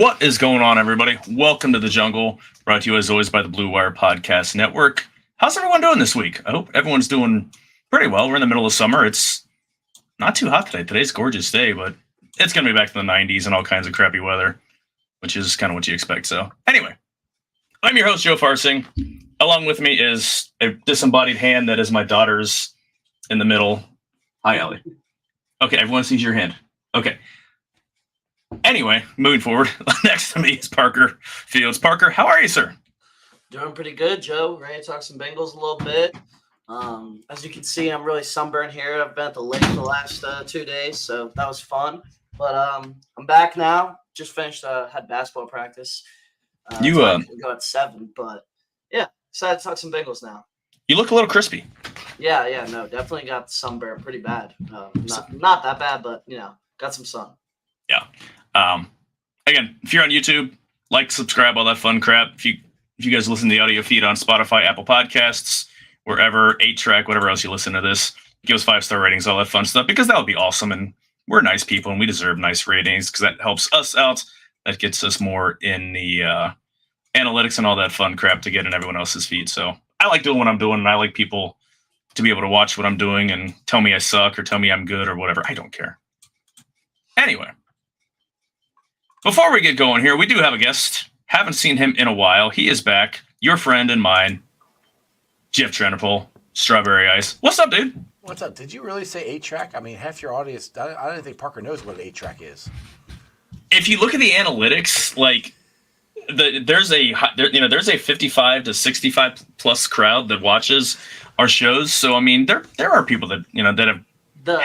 What is going on, everybody? Welcome to the jungle, brought to you as always by the Blue Wire Podcast Network. How's everyone doing this week? I hope everyone's doing pretty well. We're in the middle of summer. It's not too hot today. Today's a gorgeous day, but it's going to be back to the 90s and all kinds of crappy weather, which is kind of what you expect. So anyway, I'm your host, Joe Farsing. Along with me is a disembodied hand that is my daughter's in the middle. Hi, Ellie. Okay, everyone sees your hand. Okay. Anyway, moving forward, next to me is Parker Fields. Parker, how are you, sir? Doing pretty good, Joe. Ready to talk some Bengals a little bit. As you can see, I'm really sunburned here. I've been at the lake the last 2 days, so that was fun. But I'm back now. Just finished, had basketball practice. We go at 7, but yeah, excited to talk some Bengals now. You look a little crispy. Yeah, no, definitely got sunburn pretty bad. Not that bad, but got some sun. Yeah. Again, if you're on YouTube, like, subscribe, all that fun crap. If you guys listen to the audio feed on Spotify, Apple Podcasts, wherever, 8-Track, whatever else you listen to this, give us 5-star ratings, all that fun stuff, because that would be awesome. And we're nice people, and we deserve nice ratings because that helps us out. That gets us more in the analytics and all that fun crap to get in everyone else's feed. So I like doing what I'm doing, and I like people to be able to watch what I'm doing and tell me I suck or tell me I'm good or whatever. I don't care. Anyway. Before we get going here, we do have a guest. Haven't seen him in a while. He is back. Your friend and mine, Jeff Trenopole, Strawberry Ice. What's up, dude? What's up? Did you really say 8-Track? I mean, half your audience, I don't think Parker knows what an 8-Track is. If you look at the analytics, like there's a 55 to 65 plus crowd that watches our shows. So I mean, there are people that that have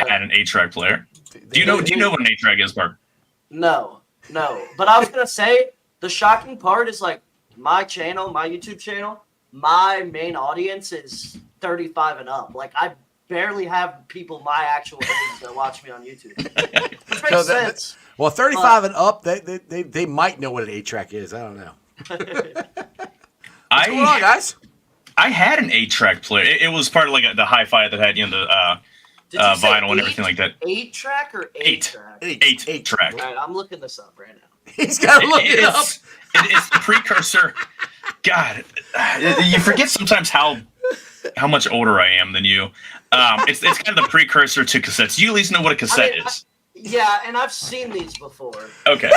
had an 8-Track player. Do you know what an 8-Track is, Parker? No, but I was gonna say the shocking part is like my YouTube channel, my main audience is 35 and up. Like I barely have people my actual age that watch me on YouTube. Which makes sense. Well, 35 and up, they might know what an 8-Track is. I don't know. What's going on, guys? I had an 8-Track player. It was part of like the hi-fi that had the vinyl and everything like that. 8-Track or 8-Track? 8-Track. All right, I'm looking this up right now. He's got to look it up. It's the precursor. God, you forget sometimes how much older I am than you. It's kind of the precursor to cassettes. You at least know what a cassette is. Yeah, and I've seen these before. Okay.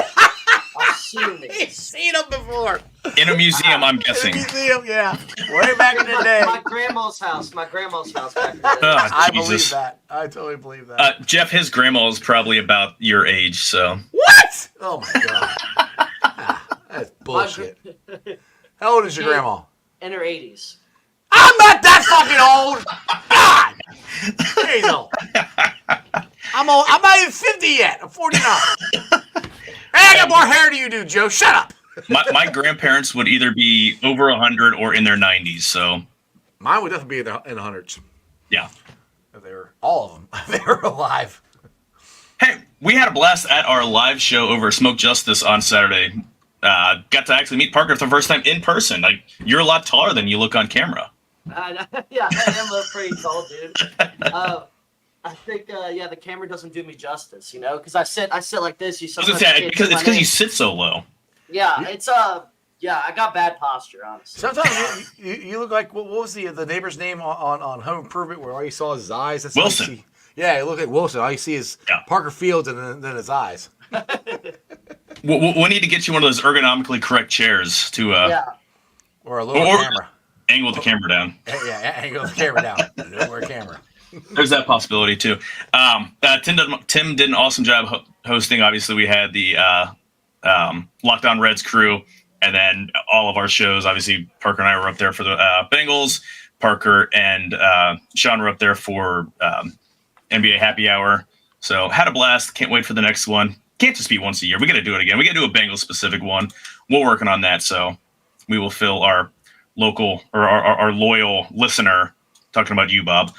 I've seen these. He's seen them before. In a museum, I'm guessing. In a museum, yeah. Way back in the day. My grandma's house back in the day. I believe that. I totally believe that. Jeff, his grandma is probably about your age, so. What? Oh, my God. That's bullshit. How old is your grandma? In her 80s. I'm not that fucking old. God. There you go. I'm not even 50 yet. I'm 49. Hey, I got more hair than you do, Joe. Shut up. My grandparents would either be over 100 or in their 90s, so. Mine would definitely be in the hundreds. Yeah. If they were, all of them. If they were alive. Hey, we had a blast at our live show over Smoke Justice on Saturday. Got to actually meet Parker for the first time in person. Like, you're a lot taller than you look on camera. Yeah, I am a pretty tall dude. I think, the camera doesn't do me justice, because I sit like this. You sometimes because you sit so low. Yeah, it's I got bad posture, honestly. Sometimes you look like what was the neighbor's name on Home Improvement where all you saw is his eyes? That's Wilson. Yeah, you look like Wilson. All you see is Parker Fields and then his eyes. We'll need to get you one of those ergonomically correct chairs to or a little camera. Angle the camera down. Yeah, angle the camera down. Lower camera. There's that possibility too. Tim did an awesome job hosting. Obviously, we had the Lockdown Reds crew, and then all of our shows. Obviously, Parker and I were up there for the Bengals. Parker and Sean were up there for NBA Happy Hour. So had a blast. Can't wait for the next one. Can't just be once a year. We got to do it again. We got to do a Bengals specific one. We're working on that. So we will fill our local or our loyal listener. Talking about you, Bob,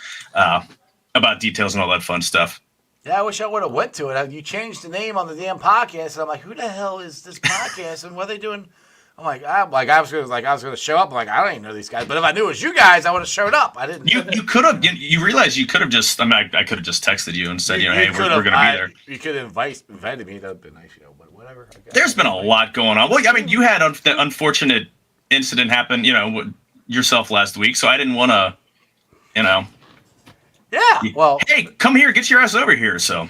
about details and all that fun stuff. Yeah, I wish I would have went to it. You changed the name on the damn podcast, and I'm like, who the hell is this podcast, and what are they doing? I was gonna show up. I'm like, I don't even know these guys. But if I knew it was you guys, I would have showed up. I didn't. You could have. You realize you could have just. I mean, I could have just texted you and said, hey, we're gonna be there. You could have invited me. That'd be nice, but whatever. whatever. There's been a lot going on. Well, I mean, you had the unfortunate incident happen, yourself last week, so I didn't want to, Yeah. Well, hey, come here, get your ass over here. So,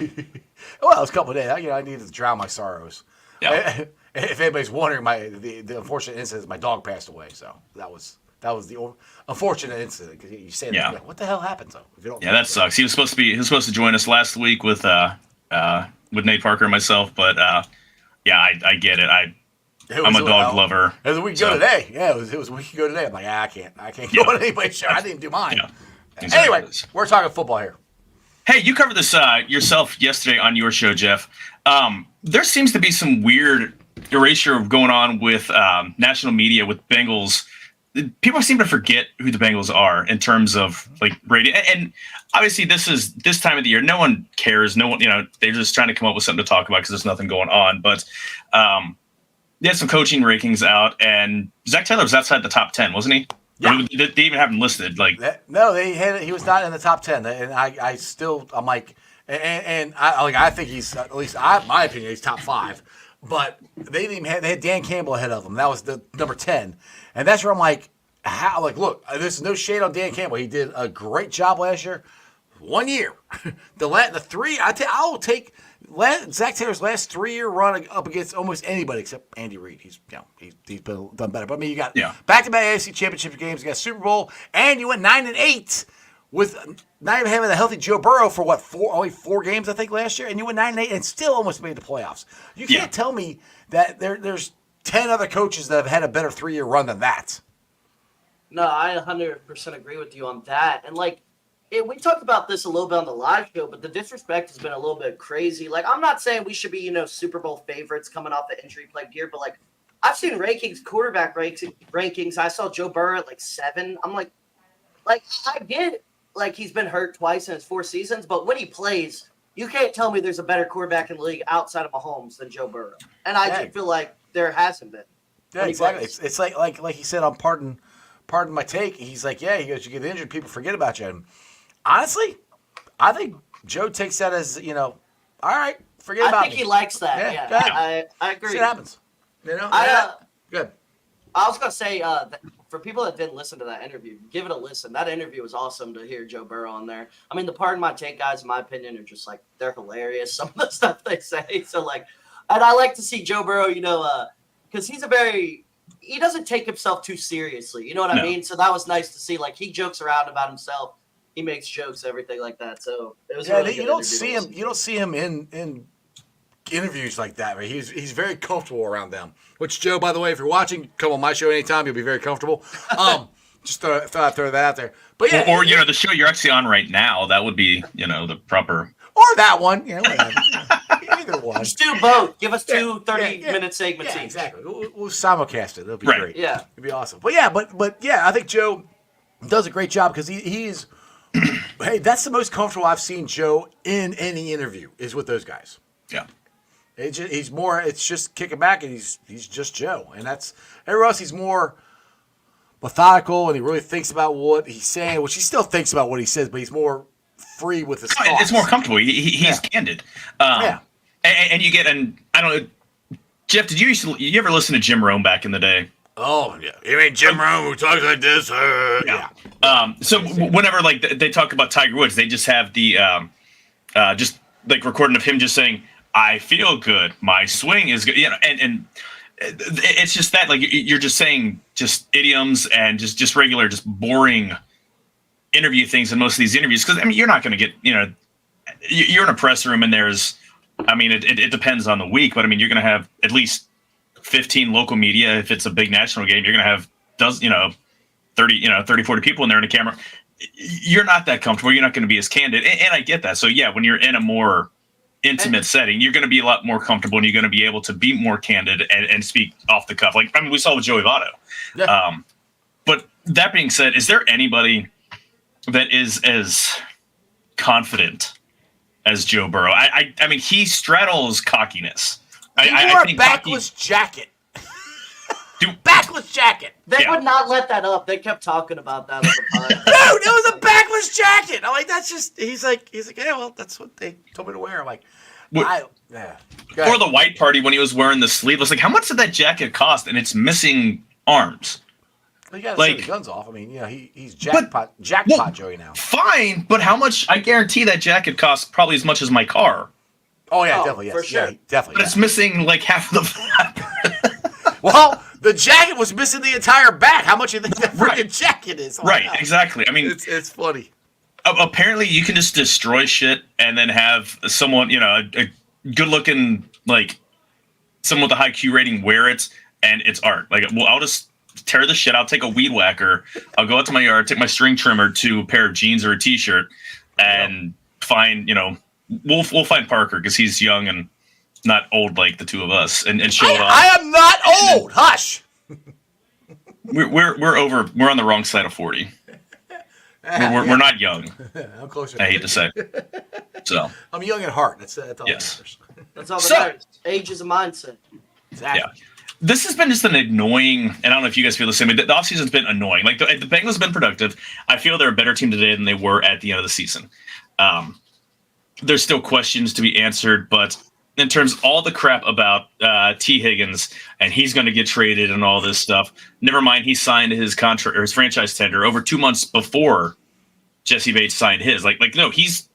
well, it was a couple of days. I needed to drown my sorrows. yeah. If anybody's wondering, the unfortunate incident is my dog passed away. So that was the unfortunate incident. Because you say, Yeah. What the hell happened? So if you don't, Yeah, that sucks. He was supposed to join us last week with Nate Parker and myself, but yeah, I get it. I'm a dog lover. It was a week ago today. Yeah, it was a week ago today. I'm like, I can't go on anybody's show. I didn't do mine. Yeah. Exactly. Anyway, we're talking football here. Hey, you covered this yourself yesterday on your show, Jeff. There seems to be some weird erasure going on with national media with Bengals. People seem to forget who the Bengals are in terms of like rating. And obviously, this time of the year, no one cares. No one, they're just trying to come up with something to talk about because there's nothing going on. But they had some coaching rankings out, and Zach Taylor was outside the top 10, wasn't he? Yeah. They even have him listed. No, he was not in the top 10, and I'm like, and I think he's at least my opinion he's top 5. But they had Dan Campbell ahead of him. That was the number 10. And that's where I'm like, how? Like, look, there's no shade on Dan Campbell. He did a great job last year. 1 year. The 3, I'll take Zach Taylor's last 3-year run up against almost anybody except Andy Reid. He's done better. But I mean, you got back-to-back AFC Championship games. You got Super Bowl, and you went 9-8 with not even having a healthy Joe Burrow for only 4 games I think last year, and you went 9-8 and still almost made the playoffs. You can't tell me that there's 10 other coaches that have had a better 3-year run than that. No, I 100% agree with you on that. And we talked about this a little bit on the live show, but the disrespect has been a little bit crazy. Like, I'm not saying we should be, Super Bowl favorites coming off the injury plague year, but I've seen quarterback rankings. I saw Joe Burrow at 7. I'm like I get it. He's been hurt twice in his 4 seasons, but when he plays, you can't tell me there's a better quarterback in the league outside of Mahomes than Joe Burrow. And I just feel like there hasn't been. Yeah, exactly. It's like he said on Pardon My Take. He's like, he goes, you get injured, people forget about you. And honestly, I think Joe takes that as, all right, forget about me. I think he likes that. Yeah. I agree. Shit happens. Good. I was going to say, for people that didn't listen to that interview, give it a listen. That interview was awesome to hear Joe Burrow on there. I mean, the Pardon My Take guys, in my opinion, are just they're hilarious. Some of the stuff they say. So and I like to see Joe Burrow, because he doesn't take himself too seriously. You know what I mean? So that was nice to see. He jokes around about himself. He makes jokes, everything like that. So it was really you don't see him. You don't see him in interviews like that. Right? He's very comfortable around them. Which, Joe, by the way, if you're watching, come on my show anytime. You'll be very comfortable. Just throw that out there. But yeah, or the show you're actually on right now. That would be the proper. Or that one. Whatever. Either one. Just do both. Give us 2 30-minute segments each. Exactly. We'll simulcast it. It'll be great. Yeah. It'll be awesome. But I think Joe does a great job because he's. Hey, that's the most comfortable I've seen Joe in any interview is with those guys. Yeah. He's more. It's just kicking back, and he's just Joe, and that's everywhere else. He's more methodical, and he really thinks about what he's saying, which he still thinks about what he says, but he's more free with his thoughts. It's more comfortable. He's candid. And you get I don't know, Jeff. Did you ever listen to Jim Rome back in the day? Oh yeah, you mean Jim Rome who talks like this? Yeah. So whenever they talk about Tiger Woods, they just have the just recording of him just saying, "I feel good. My swing is good." And it's just that you're just saying just idioms and just regular, just boring interview things in most of these interviews. Because you're not going to get you're in a press room and there's it depends on the week, but you're going to have at least 15 local media. If it's a big national game, you're going to have 30, 40 people in there in a camera. You're not that comfortable. You're not going to be as candid. And I get that. So yeah, when you're in a more intimate setting, you're going to be a lot more comfortable and you're going to be able to be more candid and speak off the cuff. We saw with Joey Votto. Yeah. But that being said, is there anybody that is as confident as Joe Burrow? I mean, he straddles cockiness. He wore a backless jacket. Backless jacket. They would not let that up. They kept talking about that on the podcast. Dude, it was a backless jacket. I'm like, that's just. He's like, yeah, well, that's what they told me to wear. I'm like, Yeah. Or the white party when he was wearing the sleeveless. Like, how much did that jacket cost? And it's missing arms. Well, you got to like, take the guns off. I mean, he's jackpot Joey now. Fine, but how much? I guarantee that jacket costs probably as much as my car. Oh yeah, definitely. Yes. For sure. Yeah, definitely. But it's missing like half of the flap. Well, the jacket was missing the entire back. How much do you think that freaking jacket is? Oh, right, exactly. I mean, it's funny. Apparently, you can just destroy shit and then have someone, a good-looking, like, someone with a high Q rating wear it, and it's art. Like, well, I'll just tear the shit out, take a weed whacker, I'll go out to my yard, take my string trimmer to a pair of jeans or a t-shirt, and find, we'll find Parker because he's young and not old like the two of us, and show it off. I am not old. Hush. We're on the wrong side of 40. We're not young. I'm closer. I hate to say. So I'm young at heart. That's all that matters. That's all that matters. Age is a mindset. Exactly. Yeah. This has been just an annoying, and I don't know if you guys feel the same, but the offseason's been annoying. Like, the Bengals have been productive. I feel they're a better team today than they were at the end of the season. There's still questions to be answered, but in terms of all the crap about T. Higgins, and he's going to get traded and all this stuff, never mind he signed his contract or his franchise tender over 2 months before Jesse Bates signed his. Like no, he's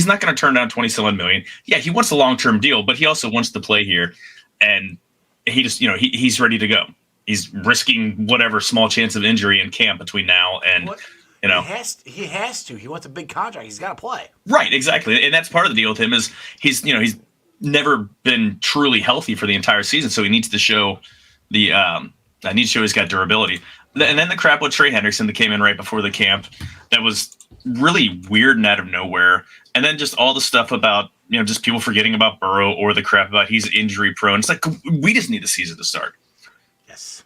not going to turn down $27 million. Yeah, he wants a long-term deal, but he also wants to play here, and he just, he's ready to go. He's risking whatever small chance of injury in camp between now and, He has to. He wants a big contract. He's got to play. Right, exactly. And that's part of the deal with him is he's never been truly healthy for the entire season, so he needs to show he's got durability. And then the crap with Trey Hendrickson that came in right before the camp that was really weird and out of nowhere. And then just all the stuff about, just people forgetting about Burrow or the crap about he's injury prone. It's like, we just need the season to start. Yes.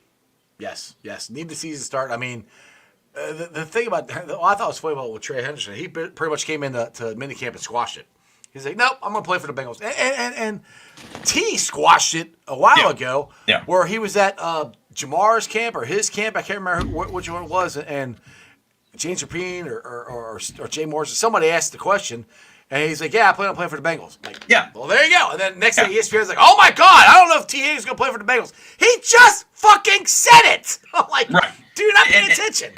Need the season to start. I mean, the thing about I thought it was funny about with Trey Henderson. He pretty much came into minicamp and squashed it. He's like, nope, I'm going to play for the Bengals. And T squashed it a while ago, where he was at Jamar's camp or his camp. I can't remember which one it was. And James Rapine or Jay Morrison, somebody asked the question, and he's like, yeah, I plan on playing for the Bengals. I'm like, well, there you go. And then next day, ESPN's like, oh my God, I don't know if T. Higgins is going to play for the Bengals. He just fucking said it. I'm like, do not pay attention.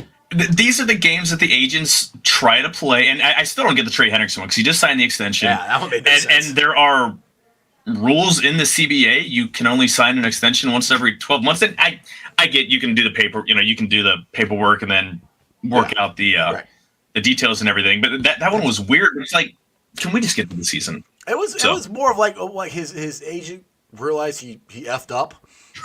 These are the games that the agents try to play, and I still don't get the Trey Hendrickson one because he just signed the extension. Yeah, that one made no sense. And there are rules in the CBA. You can only sign an extension once every 12 months. And I get you can do the paperwork and then work out the details and everything. But that one was weird. It's like, can we just get to the season? It was more of like his agent realized he effed up.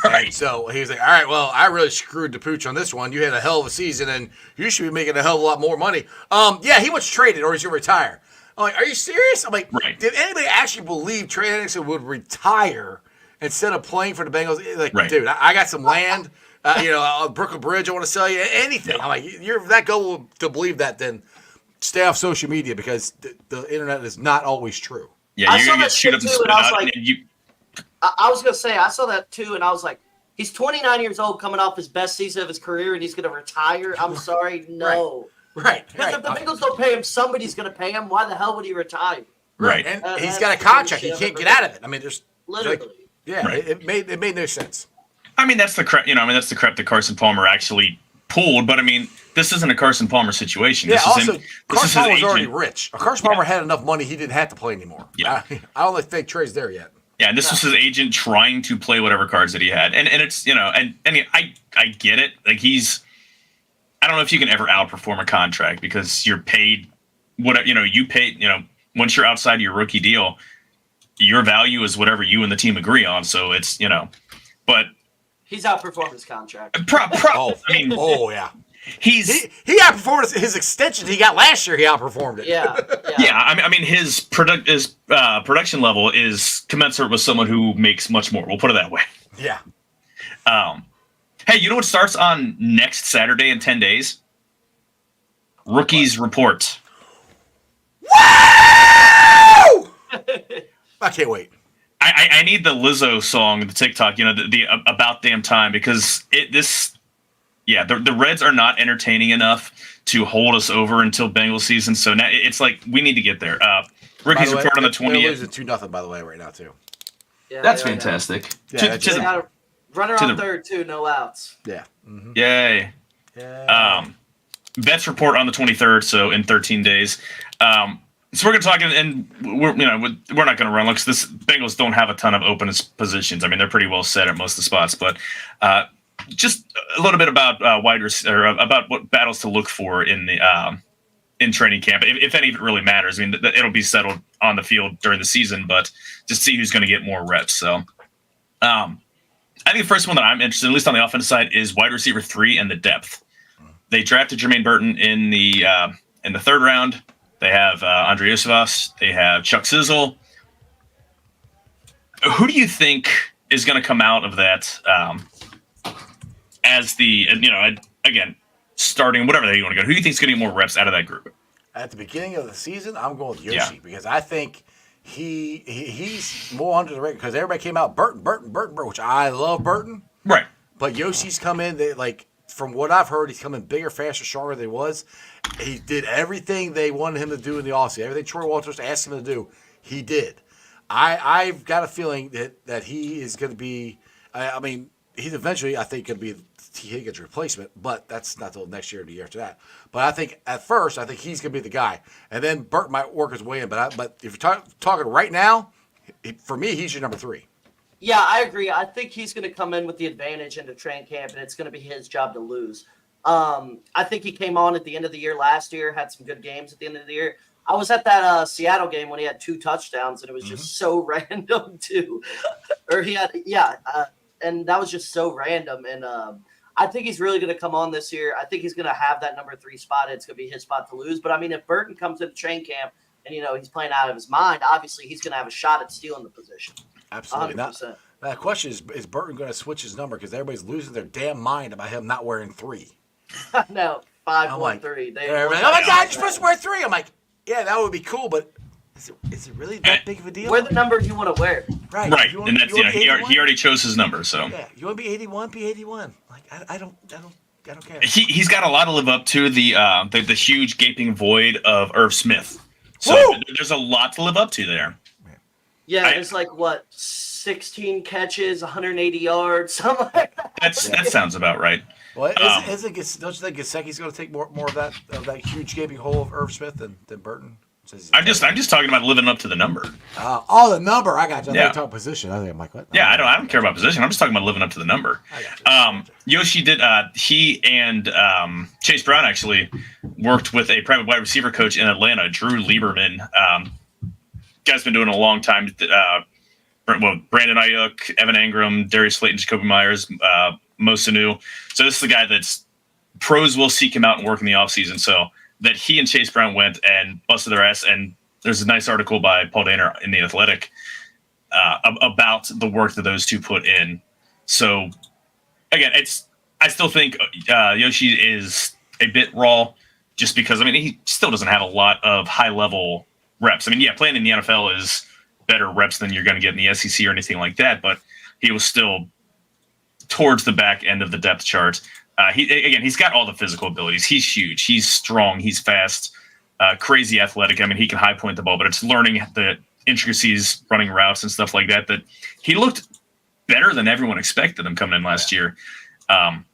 Right. And so he was like, all right, well, I really screwed the pooch on this one. You had a hell of a season, and you should be making a hell of a lot more money. Yeah, he was traded, or he's going to retire. I'm like, are you serious? I'm like, did anybody actually believe Trey Hendrickson would retire instead of playing for the Bengals? Like, dude, I got some land, Brooklyn Bridge, I want to sell you anything. I'm like, you're that gullible to believe that, then stay off social media because the internet is not always true. Yeah, you're going to get shoot up and spit out, and you... I was going to say, I saw that too, and I was like, he's 29 years old coming off his best season of his career, and he's going to retire? I'm sorry, no. Right. Because if the Bengals don't pay him, somebody's going to pay him. Why the hell would he retire? Right. And he's got a contract. He can't get out of it. I mean, there's... Literally. It made no sense. I mean, that's the crap, that's the crap that Carson Palmer actually pulled, but I mean, this isn't a Carson Palmer situation. Yeah, Carson Palmer was already rich. Carson Palmer had enough money he didn't have to play anymore. Yeah. I don't think Trey's there yet. Yeah, and this was his agent trying to play whatever cards that he had. And it's, and I get it. Like I don't know if you can ever outperform a contract because you're paid whatever, you paid, once you're outside your rookie deal, your value is whatever you and the team agree on. So it's, but he's outperformed his contract. Yeah. He outperformed his extension he got last year. He outperformed it. Yeah. I mean, his production level is commensurate with someone who makes much more. We'll put it that way. Yeah. Hey, you know what starts on next Saturday in 10 days? Rookies Report. Woo! I can't wait. I need the Lizzo song, the TikTok, the About Damn Time, because the Reds are not entertaining enough to hold us over until Bengals season. So now it's like we need to get there. Rookies By the way, report on the they're 20th. losing 2-0, by the way, right now too. Yeah, That's they are now. fantastic. Yeah, To- that's to it. the- Got a runner to on the- third too, no outs. Yeah. Mm-hmm. Yay. Yeah. Vets report on the 23rd, so in 13 days. So we're going to talk, and we're not going to run because this Bengals don't have a ton of open positions. I mean, they're pretty well set at most of the spots, but just a little bit about about what battles to look for in the in training camp, if any of it really matters. I mean, it'll be settled on the field during the season, but just see who's going to get more reps. So, I think the first one that I'm interested in, at least on the offensive side, is wide receiver 3 and the depth. They drafted Jermaine Burton in the 3rd round. They have Andre Yosevas. They have Chuck Sizzle. Who do you think is going to come out of that as the again starting whatever they want to go? Who do you think is going to get more reps out of that group? At the beginning of the season, I'm going with Yoshi because I think he's more under the radar because everybody came out Burton, which I love Burton. Right. But Yoshi's come in. From what I've heard, he's coming bigger, faster, stronger than he was. He did everything they wanted him to do in the offseason. Everything Troy Walters asked him to do, he did. I've got a feeling that he is going to be. I mean, he's eventually, I think, going to be T. Higgins' replacement, but that's not till next year or the year after that. But I think at first, I think he's going to be the guy, and then Burt might work his way in. But if you're talking right now, for me, he's your number 3. Yeah, I agree. I think he's going to come in with the advantage into training camp, and it's going to be his job to lose. I think he came on at the end of the year last year, had some good games at the end of the year. I was at that Seattle game when he had 2 touchdowns, and it was just so random too. Or he had, and that was just so random. And I think he's really going to come on this year. I think he's going to have that number 3 spot. It's going to be his spot to lose. But I mean, if Burton comes into training camp and he's playing out of his mind, obviously he's going to have a shot at stealing the position. Absolutely. 100%. Now, the question is Burton going to switch his number because everybody's losing their damn mind about him not wearing 3? No, 5-1-3. Oh my God, you're supposed to wear 3. I'm like, yeah, that would be cool, but is it really that big of a deal? Wear the number you want to wear. Right. And that's he already chose his number, so yeah. You want to be 81? Be 81. Like I don't care. he's got a lot to live up to the huge gaping void of Irv Smith. So there's a lot to live up to there. Yeah, it's like 16 catches, 180 yards, something like that. That sounds about right. Well, don't you think Gesicki's going to take more of that huge gaping hole of Irv Smith than Burton? I'm just talking about living up to the number. The number. I got you. Yeah. I talk position. I think I'm like, what? Yeah, I don't care about position. I'm just talking about living up to the number. Yoshi did. He and Chase Brown actually worked with a private wide receiver coach in Atlanta, Drew Lieberman. Guy's been doing it a long time. Brandon Ayuk, Evan Engram, Darius Slayton, Jacoby Myers, Mo Sanu. So this is the guy that's pros will seek him out and work in the offseason. So that he and Chase Brown went and busted their ass. And there's a nice article by Paul Dehner in The Athletic about the work that those two put in. So again, I still think Yoshi is a bit raw just because, he still doesn't have a lot of high-level reps. Playing in the NFL is better reps than you're going to get in the SEC or anything like that, but he was still towards the back end of the depth chart. He's got all the physical abilities. He's huge. He's strong. He's fast, crazy athletic. He can high point the ball, but it's learning the intricacies, running routes and stuff like that, that he looked better than everyone expected him coming in last year. I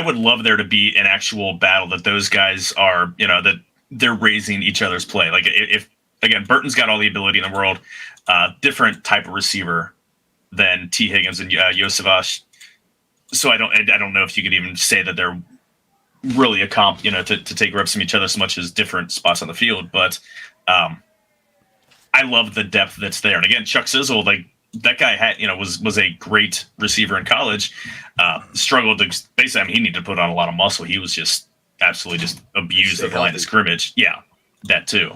would love there to be an actual battle that those guys are, that they're raising each other's play. Like if Burton's got all the ability in the world, different type of receiver than T. Higgins and Yosevas. So I don't know if you could even say that they're really to take reps from each other so much as different spots on the field. But I love the depth that's there. And again, Chuck Sizzle, that guy had, was a great receiver in college. Struggled to basically, he needed to put on a lot of muscle. He was just absolutely just abused at the line of scrimmage. Yeah, that too.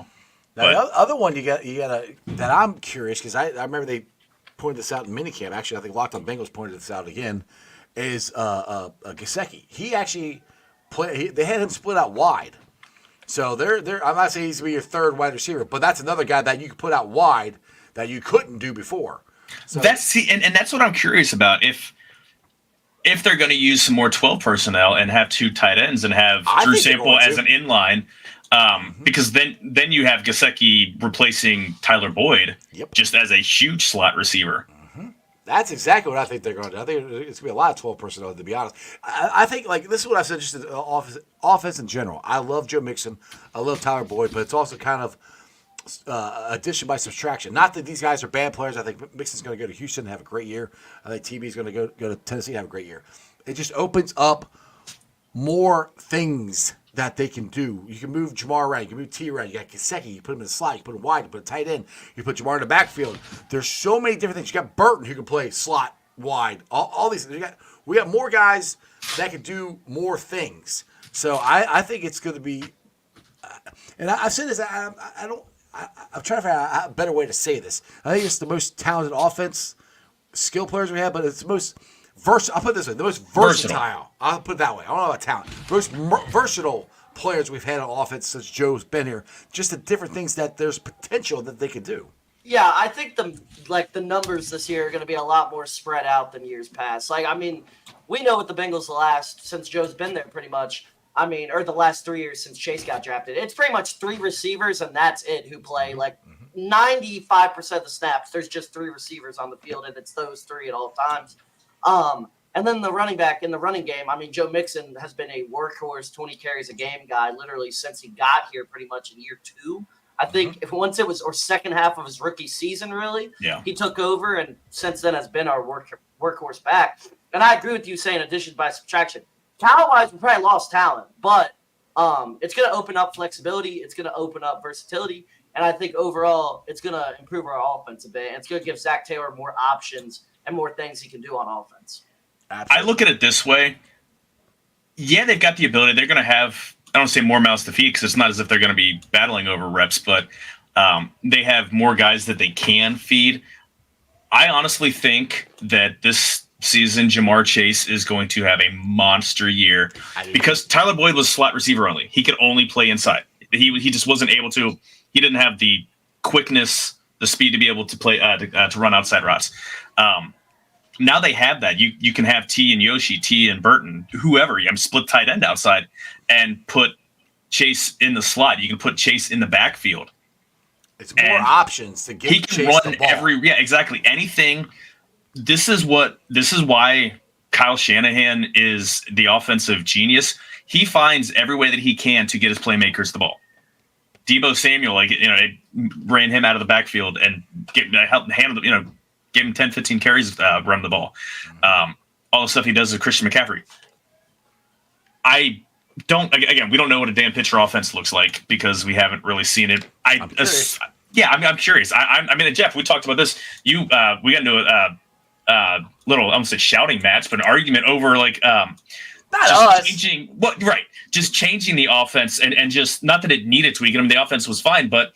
Now, the other one you got that I'm curious because I remember they pointed this out in minicamp. Actually, I think Locked On Bengals pointed this out again. Is Gesicki. He actually they had him split out wide. So I'm not saying he's going to be your 3rd wide receiver, but that's another guy that you could put out wide that you couldn't do before. So and that's what I'm curious about. If they're going to use some more 12 personnel and have 2 tight ends and have Drew Sample as an inline, Because then you have Gesicki replacing Tyler Boyd just as a huge slot receiver. That's exactly what I think they're going to do. I think it's going to be a lot of 12 personnel, to be honest. I think, like, this is what I said just in offense in general. I love Joe Mixon. I love Tyler Boyd, but it's also kind of addition by subtraction. Not that these guys are bad players. I think Mixon's going to go to Houston and have a great year. I think TB's going to go to Tennessee and have a great year. It just opens up more things that they can do. You can move Jamar around. You can move T around. You got Gesicki. You put him in the slot. You put him wide. You put a tight end. You put Jamar in the backfield. There's so many different things. You got Burton who can play slot, wide. All these things. We got more guys that can do more things. So I think it's going to be. And I've said this. I'm trying to figure out a better way to say this. I think it's the most talented offense skill players we have, but it's the most versatile. I'll put it this way: the most versatile. I'll put it that way. I don't know about talent. Most versatile players we've had on offense since Joe's been here. Just the different things that there's potential that they could do. Yeah, I think the numbers this year are going to be a lot more spread out than years past. Like, I mean, we know what the Bengals since Joe's been there pretty much. I mean, or the last 3 years since Chase got drafted. It's pretty much 3 receivers, and that's it, who play like 95% of the snaps. There's just 3 receivers on the field, and it's those 3 at all times. And then the running back in the running game, I mean, Joe Mixon has been a workhorse, 20 carries a game guy literally since he got here pretty much in year 2. I think once it was, or second half of his rookie season, really, he took over, and since then has been our workhorse back. And I agree with you saying addition by subtraction. Talent-wise, we probably lost talent, but it's going to open up flexibility. It's going to open up versatility. And I think overall, it's going to improve our offense a bit. And it's going to give Zach Taylor more options and more things he can do on offense. Absolutely. I look at it this way. Yeah, they've got the ability. They're going to have, I don't say more mouths to feed because it's not as if they're going to be battling over reps, but they have more guys that they can feed. I honestly think that this season, Jamar Chase is going to have a monster year because Tyler Boyd was slot receiver only. He could only play inside. He just wasn't able to. He didn't have the quickness, the speed to be able to play to run outside routes. Now they have that. You can have T and Yoshi, T and Burton, whoever. Split tight end outside and put Chase in the slot. You can put Chase in the backfield. It's more options to get he can Chase run the ball. exactly. Anything. This is why Kyle Shanahan is the offensive genius. He finds every way that he can to get his playmakers the ball. Deebo Samuel, ran him out of the backfield and handled gave him 10, 15 carries run the ball. All the stuff he does with Christian McCaffrey. We don't know what a Dan Pitcher offense looks like because we haven't really seen it. I'm curious. I'm curious. I mean, Jeff, we talked about this. We got into a little, I won't say shouting match, but an argument over just changing the offense and just not that it needed tweaking. I mean, the offense was fine, but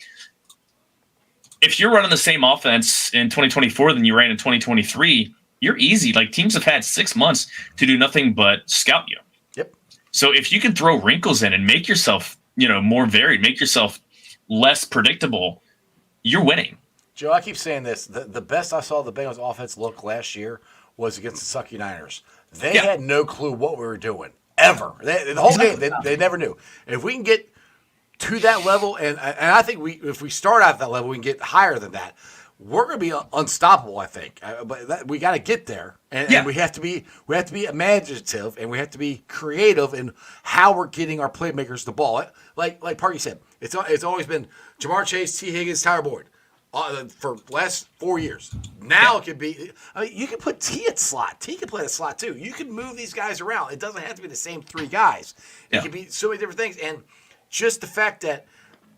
if you're running the same offense in 2024 than you ran in 2023, you're easy. Like, teams have had 6 months to do nothing but scout you. Yep. So if you can throw wrinkles in and make yourself, more varied, make yourself less predictable, you're winning. Joe, I keep saying this. The best I saw the Bengals offense look last year was against the Sucky Niners. They had no clue what we were doing, ever. The whole game, they never knew. If we can get to that level, and I think if we start out at that level, we can get higher than that. We're going to be unstoppable, I think. But we got to get there, and we have to be imaginative, and we have to be creative in how we're getting our playmakers the ball. Like Parky said, it's always been Jamar Chase, T. Higgins, Tyler Boyd for the last 4 years. Now it could be. I mean, you can put T at slot. T can play at slot too. You can move these guys around. It doesn't have to be the same 3 guys. It can be so many different things, and just the fact that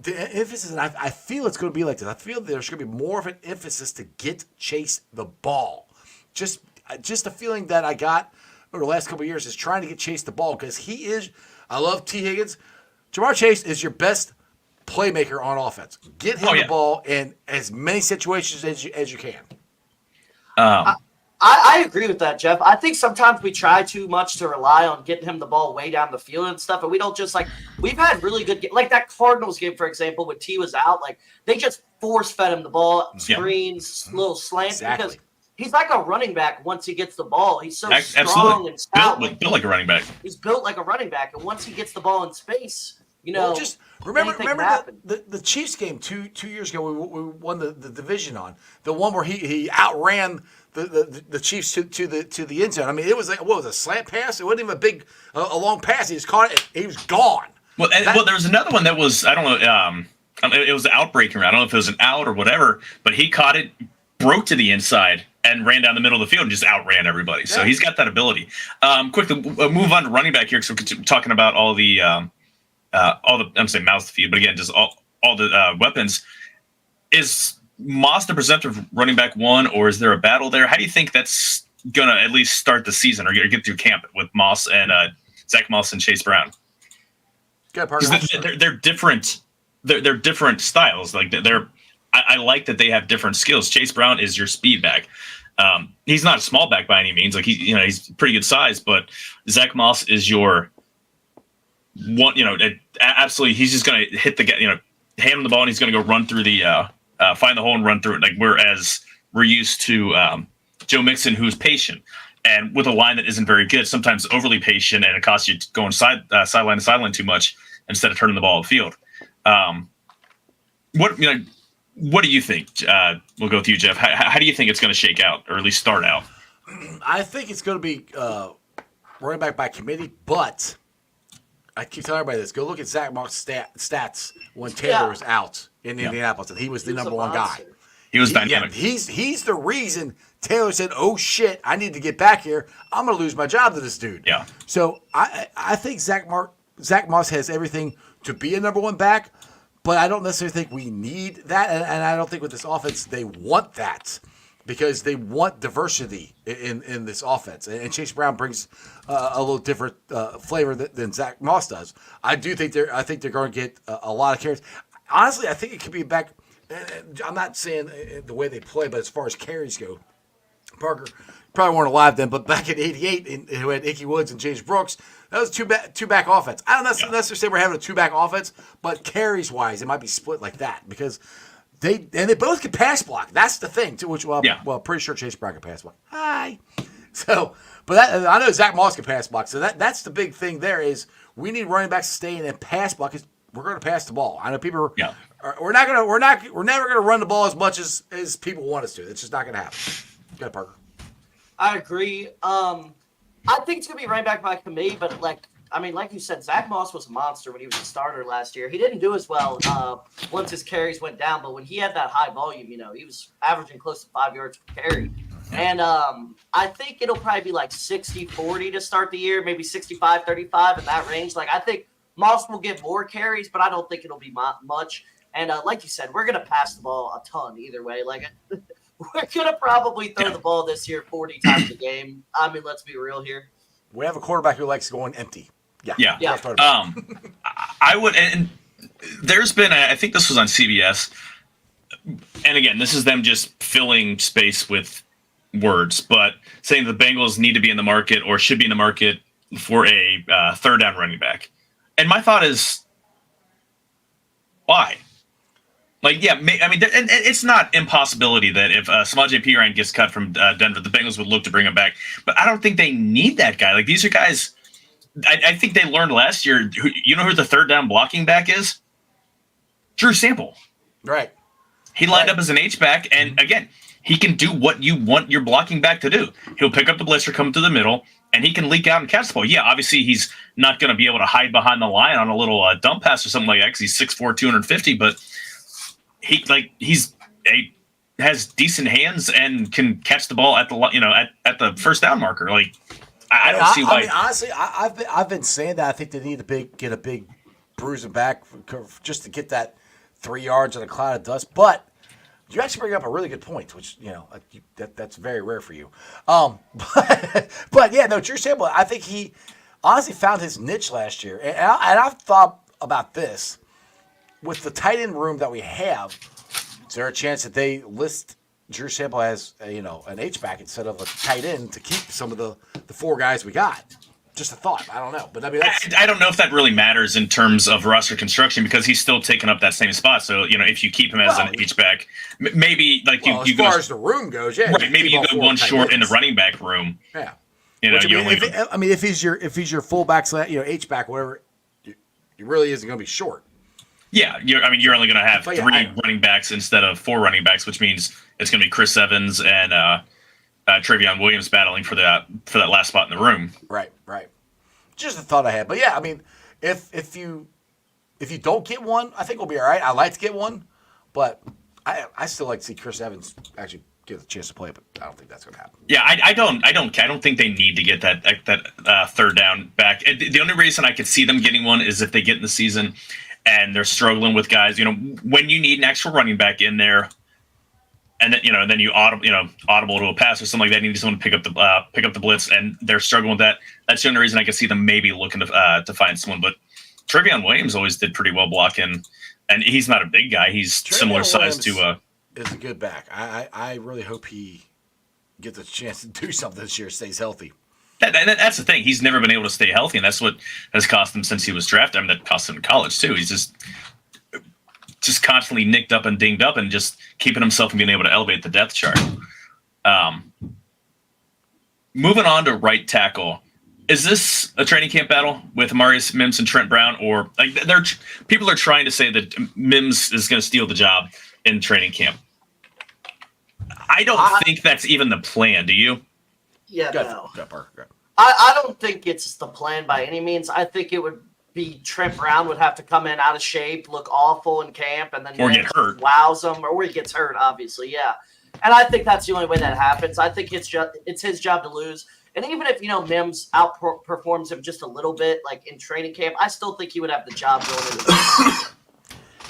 the emphasis, and I feel it's going to be like this. I feel there's going to be more of an emphasis to get Chase the ball. Just the feeling that I got over the last couple of years is trying to get Chase the ball because he is. I love T. Higgins. Jamar Chase is your best playmaker on offense. Get him the ball in as many situations as you can. I agree with that, Jeff. I think sometimes we try too much to rely on getting him the ball way down the field and stuff, and we don't just we've had really good like that Cardinals game, for example, when T was out, they just force-fed him the ball, screens, little slants, because he's like a running back once he gets the ball. He's so strong and stout. Built like a running back. He's built like a running back, and once he gets the ball in space, You know, just remember anything can happen. the Chiefs game two years ago. We won the division on the one where he outran the Chiefs to the end zone. I mean, it was like what was it, a slant pass? It wasn't even a long pass. He just caught it. He was gone. Well, there was another one that was I don't know. It was the outbreaking route. I don't know if it was an out or whatever, but he caught it, broke to the inside, and ran down the middle of the field and just outran everybody. So he's got that ability. Quick to move on to running back here, because we're talking about all the I'm saying mouths to feed, but again, just all the weapons. Is Moss the presumptive running back one, or is there a battle there? How do you think that's gonna at least start the season or get through camp with Moss and Zach Moss and Chase Brown? Good part. They're different. They're different styles. Like I like that they have different skills. Chase Brown is your speed back. He's not a small back by any means. Like he's pretty good size, but Zach Moss is your one. Absolutely, he's just gonna hit the hand on the ball, and he's gonna go run through the find the hole and run through it. Like whereas we're used to Joe Mixon, who's patient and with a line that isn't very good, sometimes overly patient, and it costs you going sideline to sideline too much instead of turning the ball on the field. What do you think? We'll go with you, Jeff. How do you think it's going to shake out, or at least start out? I think it's going to be running back by committee, but I keep telling everybody this. Go look at Zach Moss stats when Taylor was out in Indianapolis, and he was the number one guy. He was dynamic. Yeah, he's the reason Taylor said, "Oh shit, I need to get back here. I'm going to lose my job to this dude." Yeah. So I think Zach Moss has everything to be a number one back, but I don't necessarily think we need that, and I don't think with this offense they want that because they want diversity in this offense. And Chase Brown brings a little different flavor than Zach Moss does. I think they're going to get a lot of carries. Honestly, I think it could be back. I'm not saying the way they play, but as far as carries go, Parker probably weren't alive then, but back in '88, who had Ickey Woods and James Brooks, that was two back offense. I don't necessarily say we're having a two back offense, but carries wise, it might be split like that because they both can pass block. That's the thing too. Which pretty sure Chase Brown can pass block. Hi. So, but I know Zach Moss can pass block. So that's the big thing. There is we need running backs to stay in and pass block because we're going to pass the ball. I know people. We're never going to run the ball as much as people want us to. It's just not going to happen. Go ahead, Parker. I agree. I think it's going to be running back by committee, but like you said, Zach Moss was a monster when he was a starter last year. He didn't do as well once his carries went down, but when he had that high volume, he was averaging close to 5 yards per carry. And I think it'll probably be like 60-40 to start the year, maybe 65-35 in that range. Like I think Moss will get more carries, but I don't think it'll be much. And like you said, we're going to pass the ball a ton either way. Like we're going to probably throw the ball this year 40 times a game. I mean, let's be real here. We have a quarterback who likes going empty. Yeah. I would, and there's been, I think this was on CBS, and again, this is them just filling space with words, but saying the Bengals need to be in the market or should be in the market for a third down running back. And my thought is, why? Like, yeah, I mean, and it's not impossibility that if Samaje Perine gets cut from Denver, the Bengals would look to bring him back. But I don't think they need that guy. Like, these are guys, I think they learned last year, who the third down blocking back is? Drew Sample. Right. He lined up as an H-back, and again, he can do what you want your blocking back to do. He'll pick up the blitzer, come to the middle, and he can leak out and catch the ball. Yeah, obviously he's not going to be able to hide behind the line on a little dump pass or something like that because he's 6'4", 250, but has decent hands and can catch the ball at the at the first down marker. Like I don't see why. I mean, honestly, I've been saying that I think they need to get a big bruising back just to get that 3 yards in a cloud of dust. But you actually bring up a really good point, which that's very rare for you. But yeah, no, Drew Sample. I think he honestly found his niche last year, and I've thought about this. With the tight end room that we have, is there a chance that they list Drew Sample as an H-back instead of a tight end to keep some of the four guys we got? Just a thought. I don't know. But I mean, I don't know if that really matters in terms of roster construction because he's still taking up that same spot. So, if you keep him as an H-back, maybe like you as far as the room goes, yeah. Right, maybe you go one short in the running back room. Yeah. If he's your fullback, H-back, whatever, He really isn't going to be short. Yeah, you're only going to have But yeah, three running backs instead of 4 running backs, which means it's going to be Chris Evans and Travion Williams battling for that last spot in the room. Right. Just a thought I had. But yeah, I mean, if you don't get one, I think we'll be all right. I like to get one, but I still like to see Chris Evans actually get a chance to play, but I don't think that's going to happen. Yeah, I don't think they need to get that third down back. The only reason I could see them getting one is if they get in the season and they're struggling with guys. When you need an extra running back in there, and then you audible to a pass or something like that. You need someone to pick up the blitz, and they're struggling with that. That's the only reason I can see them maybe looking to find someone. But Travion Williams always did pretty well blocking, and he's not a big guy. He's Travion similar size Williams to. Is a good back. I really hope he gets a chance to do something this year. Stays healthy. That's the thing. He's never been able to stay healthy, and that's what has cost him since he was drafted. I mean, that cost him in college too. He's just constantly nicked up and dinged up and just keeping himself from being able to elevate the depth chart. Moving on to right tackle. Is this a training camp battle with Marius Mims and Trent Brown, or people are trying to say that Mims is going to steal the job in training camp? I don't think that's even the plan. Do you? Yeah, Good. no. Good, Parker. Good. I don't think it's the plan by any means. I think it would be Trent Brown would have to come in out of shape, look awful in camp, and then Or get hurt. wows him, or he gets hurt, obviously, yeah. And I think that's the only way that happens. I think it's his job to lose. And even if, Mims outperforms him just a little bit, like in training camp, I still think he would have the job going into the season.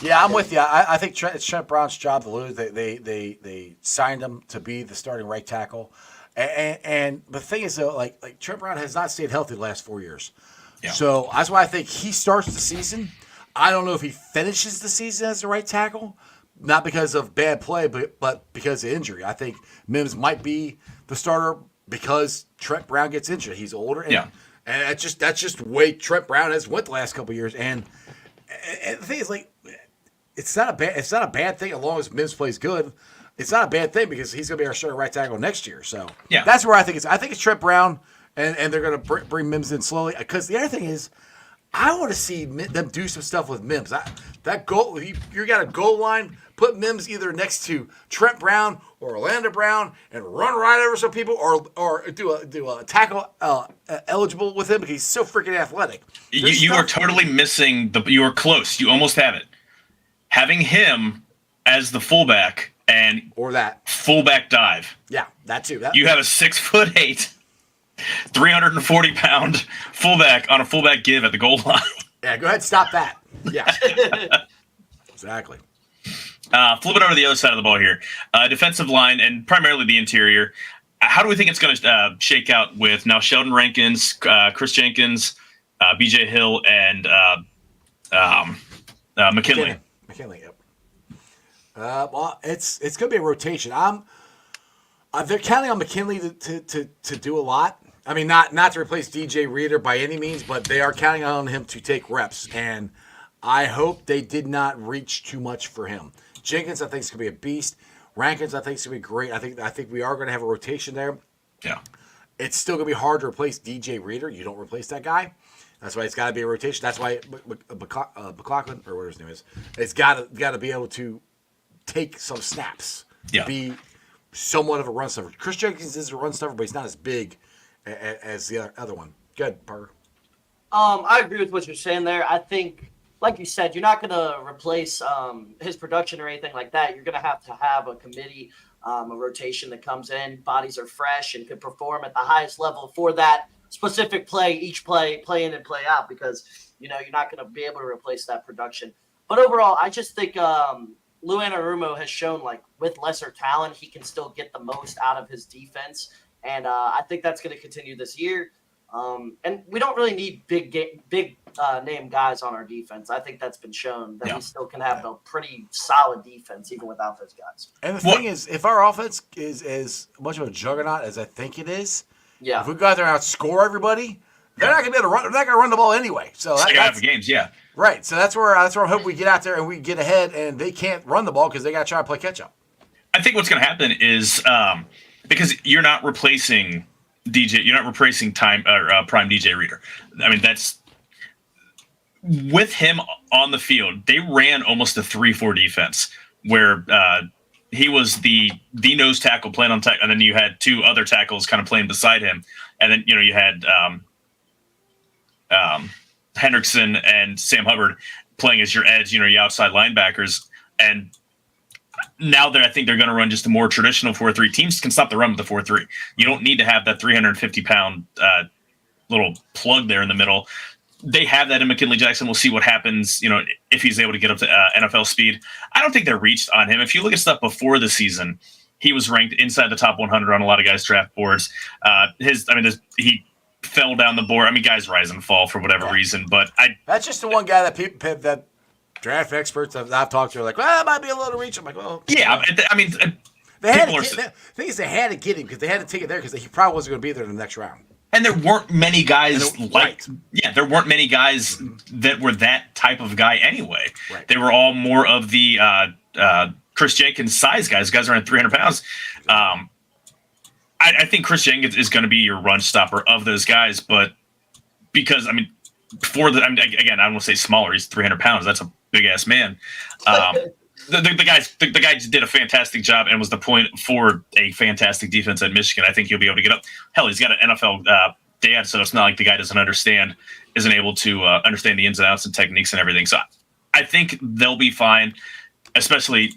Yeah, I'm with you. I think it's Trent Brown's job to lose. They signed him to be the starting right tackle. And the thing is, though, like Trent Brown has not stayed healthy the last 4 years. Yeah. So that's why I think he starts the season. I don't know if he finishes the season as the right tackle, not because of bad play, but because of injury. I think Mims might be the starter because Trent Brown gets injured. He's older, and that's just the way Trent Brown has went the last couple of years. And the thing is, like, it's not a bad thing as long as Mims plays good. It's not a bad thing because he's going to be our starting right tackle next year. So that's where I think it's. I think it's Trent Brown, and they're going to bring Mims in slowly. Because the other thing is, I want to see them do some stuff with Mims. That goal, you got a goal line. Put Mims either next to Trent Brown or Orlando Brown and run right over some people, or do a tackle eligible with him because he's so freaking athletic. You are totally missing you are close. You almost have it. Having him as the fullback. Or that fullback dive. Yeah, that too. You have a 6'8", 340-pound fullback on a fullback give at the goal line. Yeah, go ahead, stop that. Yeah, exactly. Flip it over to the other side of the ball here. Defensive line and primarily the interior. How do we think it's going to shake out with now Sheldon Rankins, Chris Jenkins, B.J. Hill, and McKinley? McKinley, yep. Well, it's going to be a rotation. They're counting on McKinley to do a lot. I mean, not to replace DJ Reader by any means, but they are counting on him to take reps. And I hope they did not reach too much for him. Jenkins, I think, is going to be a beast. Rankins, I think, is going to be great. I think we are going to have a rotation there. Yeah. It's still going to be hard to replace DJ Reader. You don't replace that guy. That's why it's got to be a rotation. That's why McLaughlin, or whatever his name is, it's got to be able to take some snaps. Yeah. Be somewhat of a run stuffer. Chris Jenkins is a run stuffer, but he's not as big as the other one. Good, Parker. I agree with what you're saying there. I think, like you said, you're not going to replace his production or anything like that. You're going to have a committee, a rotation that comes in. Bodies are fresh and can perform at the highest level for that specific play, each play in and play out, because, you're not going to be able to replace that production. But overall, I just think Lou Anarumo has shown, like, with lesser talent, he can still get the most out of his defense. And I think that's going to continue this year. And we don't really need big name guys on our defense. I think that's been shown that we still can have a pretty solid defense even without those guys. And the thing is, if our offense is as much of a juggernaut as I think it is, if we go out there and outscore everybody, they're not going to be able to run. They're not going to run the ball anyway. So second half of games, right. So that's where I hope we get out there and we get ahead, and they can't run the ball because they got to try to play catch up. I think what's going to happen is because you're not replacing prime DJ Reader. I mean, that's with him on the field, they ran almost a 3-4 defense where he was the nose tackle playing on tackle, and then you had two other tackles kind of playing beside him, and then you had Hendrickson and Sam Hubbard playing as your edge, your outside linebackers, and now I think they're going to run just a more traditional 4-3. Teams can stop the run with the 4-3. You don't need to have that 350-pound little plug there in the middle. They have that in McKinley Jackson. We'll see what happens, if he's able to get up to NFL speed. I don't think they're reached on him. If you look at stuff before the season, he was ranked inside the top 100 on a lot of guys' draft boards. He fell down the board. I mean, guys rise and fall for whatever reason, but that's just the one guy that draft experts I've talked to are like, well, it might be a little reach. I'm like, well, yeah. I mean, they had to get him because they had to take it there because he probably wasn't going to be there in the next round. And there weren't many guys there weren't many guys that were that type of guy anyway. Right. They were all more of the Chris Jenkins size guys around 300 pounds. I think Chris Jenkins is going to be your run stopper of those guys, but because, again, I don't want to say smaller. He's 300 pounds. That's a big ass man. The guy did a fantastic job and was the point for a fantastic defense at Michigan. I think he'll be able to get up. Hell, he's got an NFL dad, so it's not like the guy isn't able to understand the ins and outs and techniques and everything. So I think they'll be fine, especially,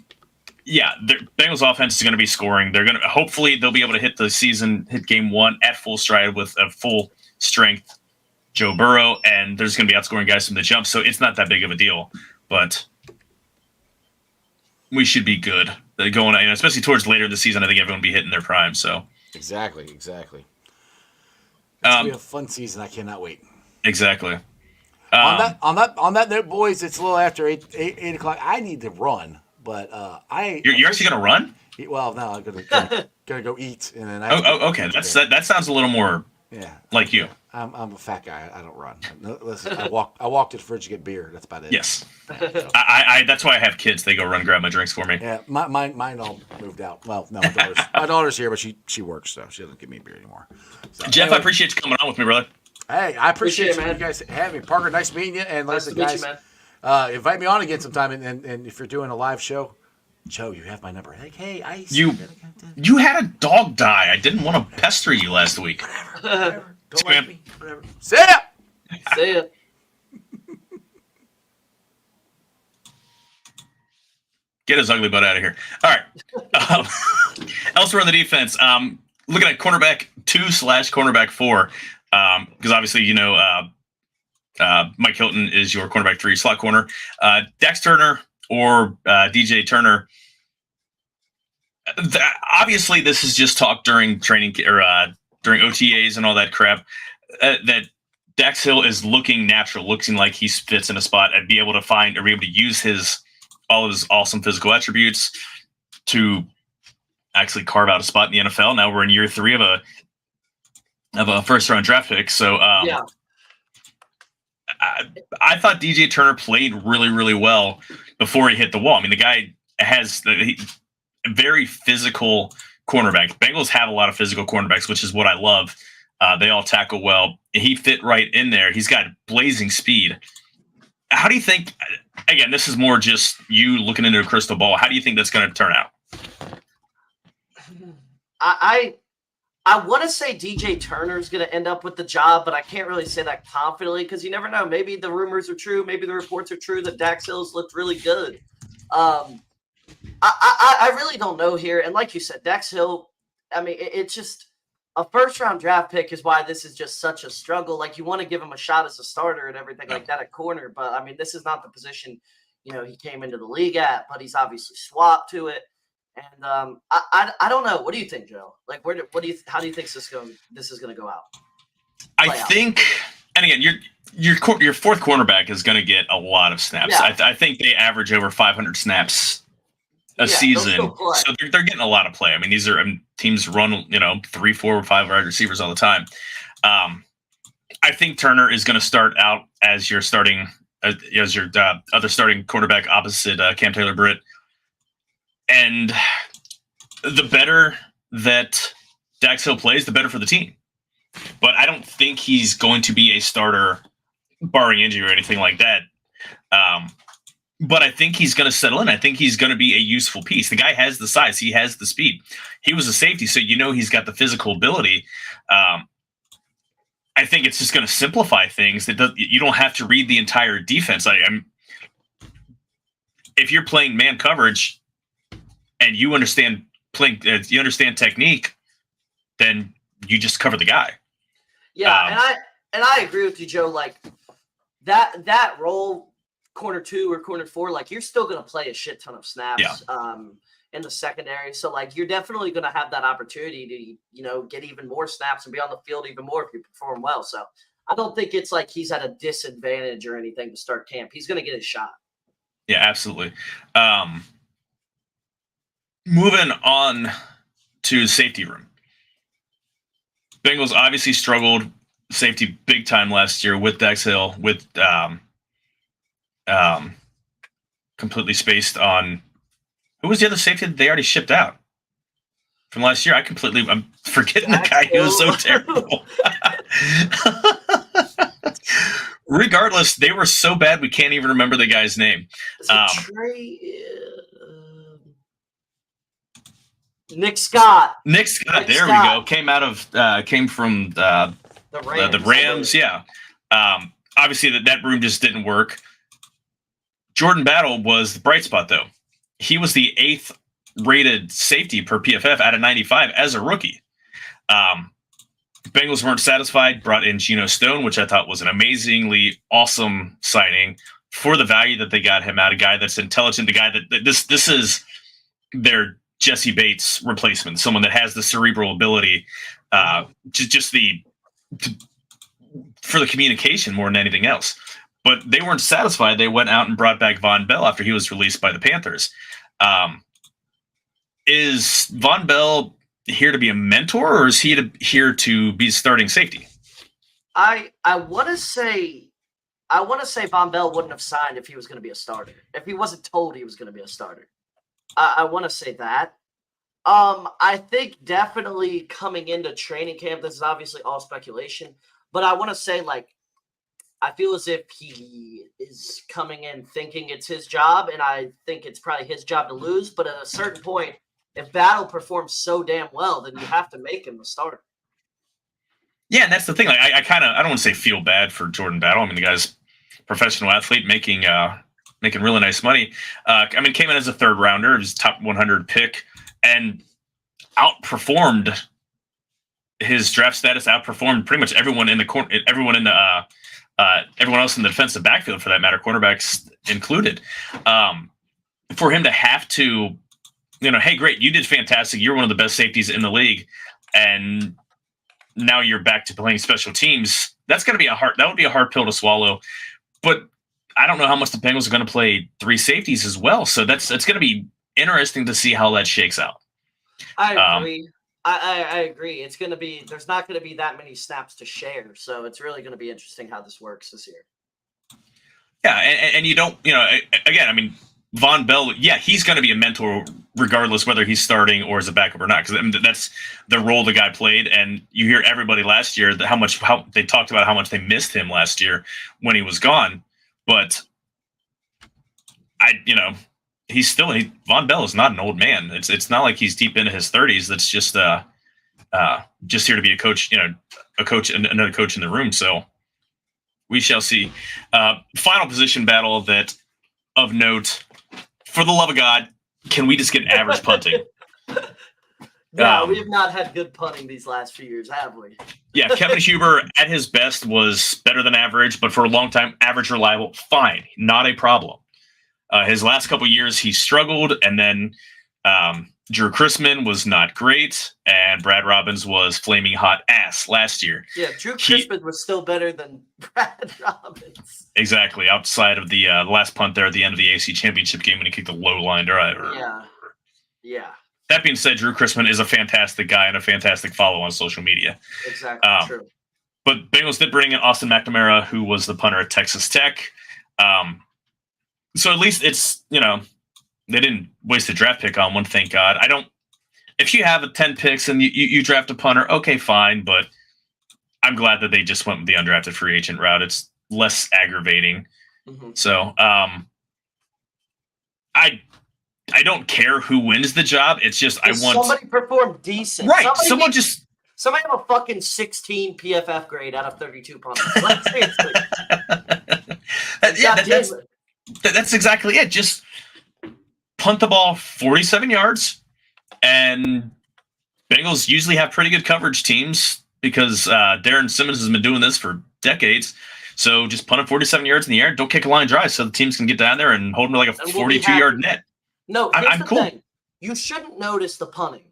the Bengals offense is going to be scoring. Hopefully they'll be able to hit game one at full stride with a full strength Joe Burrow, and there's going to be outscoring guys from the jump. So it's not that big of a deal, but we should be good going, especially towards later this season. I think everyone will be hitting their prime. So exactly. It's gonna be a fun season. I cannot wait. Exactly. On that note, boys, it's a little after 8 o'clock. I need to run, but you're actually gonna run? Well, no, I'm gonna go eat, and then okay. That sounds a little more like you. I'm a fat guy. I don't run. Listen, I walk to the fridge to get beer. That's about it. Yes. I that's why I have kids. They go run and grab my drinks for me. Yeah, mine all moved out. Well, no, my daughter's here, but she works, so she doesn't give me beer anymore. So, Jeff, anyway, I appreciate you coming on with me, brother. Hey, I appreciate you guys having me. Parker, nice meeting you. And nice listen, to meet guys, you, man. Invite me on again sometime. And if you're doing a live show, Joe, you have my number. Like, hey, Ice. You had a dog die. I didn't want to pester you last week. Whatever. Don't like me. Whatever. See ya. See ya. Get his ugly butt out of here. All right. Elsewhere on the defense, looking at cornerback 2/cornerback 4, because obviously, Mike Hilton is your cornerback 3 slot corner. Dax Turner or DJ Turner. Obviously, this is just talk during training or during OTAs and all that crap. That Dax Hill is looking natural, looking like he fits in a spot and be able to find or be able to use all of his awesome physical attributes to actually carve out a spot in the NFL. Now we're in year 3 of a first round draft pick. So I thought DJ Turner played really, really well before he hit the wall. I mean, the guy has a very physical cornerback. Bengals have a lot of physical cornerbacks, which is what I love. They all tackle well. He fit right in there. He's got blazing speed. How do you think, again, this is more just you looking into a crystal ball. How do you think that's going to turn out? I want to say DJ Turner's going to end up with the job, but I can't really say that confidently because you never know. Maybe the rumors are true. Maybe the reports are true that Dax Hill's looked really good. I really don't know here. And like you said, Dax Hill, I mean, it's just a first-round draft pick is why this is just such a struggle. Like, you want to give him a shot as a starter and everything like that at corner. But, I mean, this is not the position, he came into the league at, but he's obviously swapped to it. And I don't know. What do you think, Joe? Like, how do you think this is going to go out? I think, and again, your fourth cornerback is going to get a lot of snaps. Yeah. I think they average over 500 snaps a season, so they're getting a lot of play. I mean, these are teams run 3, 4, or 5 wide receivers all the time. I think Turner is going to start out as your starting other starting quarterback opposite Cam Taylor-Britt, and the better that Dax Hill plays, the better for the team. But I don't think he's going to be a starter barring injury or anything like that. But I think he's going to settle in. I think he's going to be a useful piece. The guy has the size. He has the speed. He was a safety, so he's got the physical ability. I think it's just going to simplify things. You don't have to read the entire defense. If you're playing man coverage and you understand technique, then you just cover the guy. Yeah, and I agree with you, Joe. Like that role, corner 2 or corner 4, like you're still going to play a shit ton of snaps. In the secondary. So like you're definitely going to have that opportunity to, get even more snaps and be on the field even more if you perform well. So I don't think it's like he's at a disadvantage or anything to start camp. He's going to get his shot. Yeah, absolutely. Moving on to the safety room. Bengals obviously struggled safety big time last year with Dax Hill, with completely spaced on. Who was the other safety that they already shipped out from last year? I'm forgetting the guy who was so terrible. Regardless, they were so bad we can't even remember the guy's name. Nick Scott. Nick Scott. There we go. Came from the Rams. The Rams. Yeah. Obviously, that room just didn't work. Jordan Battle was the bright spot, though. He was the 8th rated safety per PFF out of 95 as a rookie. Bengals weren't satisfied, brought in Geno Stone, which I thought was an amazingly awesome signing for the value that they got him out. A guy that's intelligent, the guy that this is their Jesse Bates replacement, someone that has the cerebral ability, for the communication more than anything else. But they weren't satisfied. They went out and brought back Von Bell after he was released by the Panthers. Is Von Bell here to be a mentor, or is he here to be starting safety? I want to say Von Bell wouldn't have signed if he was going to be a starter. If he wasn't told he was going to be a starter, I want to say that. I think definitely coming into training camp, this is obviously all speculation, but I want to say I feel as if he is coming in thinking it's his job, and I think it's probably his job to lose. But at a certain point, if Battle performs so damn well, then you have to make him the starter. Yeah, and that's the thing. I don't want to say feel bad for Jordan Battle. I mean, the guy's a professional athlete making really nice money. Came in as a 3rd rounder, he was top 100 pick, and outperformed his draft status. Outperformed pretty much everyone in the everyone else in the defensive backfield, for that matter, cornerbacks included. For him to have to, hey, great, you did fantastic. You're one of the best safeties in the league, and now you're back to playing special teams. That would be a hard pill to swallow. But I don't know how much the Bengals are going to play 3 safeties as well. So it's going to be interesting to see how that shakes out. I agree. I agree. It's going to be, there's not going to be that many snaps to share. So it's really going to be interesting how this works this year. Yeah. And you don't, again, Von Bell, yeah, he's going to be a mentor regardless whether he's starting or as a backup or not, because that's the role the guy played. And you hear everybody last year how they talked about how much they missed him last year when he was gone. But Von Bell is not an old man. It's not like he's deep into his 30s. That's just here to be a coach, another coach in the room. So we shall see. Final position battle that of note. For the love of God, can we just get average punting? No, we have not had good punting these last few years, have we? Yeah, Kevin Huber at his best was better than average, but for a long time, average reliable, fine, not a problem. His last couple of years, he struggled, and then Drew Chrisman was not great, and Brad Robbins was flaming hot ass last year. Yeah, Drew Chrisman was still better than Brad Robbins. Exactly, outside of the last punt there at the end of the AC Championship game when he kicked the low line drive. Yeah. That being said, Drew Chrisman is a fantastic guy and a fantastic follow on social media. Exactly, true. But Bengals did bring in Austin McNamara, who was the punter at Texas Tech. So at least it's, they didn't waste a draft pick on one, thank God. If you have 10 picks and you draft a punter, okay, fine. But I'm glad that they just went with the undrafted free agent route. less aggravating. Mm-hmm. So I don't care who wins the job. It's just I want somebody perform decent. Right. Somebody have a fucking 16 PFF grade out of 32 punters. Like, seriously. That's exactly it. Just punt the ball 47 yards, and Bengals usually have pretty good coverage teams because Darren Simmons has been doing this for decades. So just punt it 47 yards in the air. Don't kick a line drive so the teams can get down there and hold them to like a 42-yard net. No, I'm cool. Thing. You shouldn't notice the punting.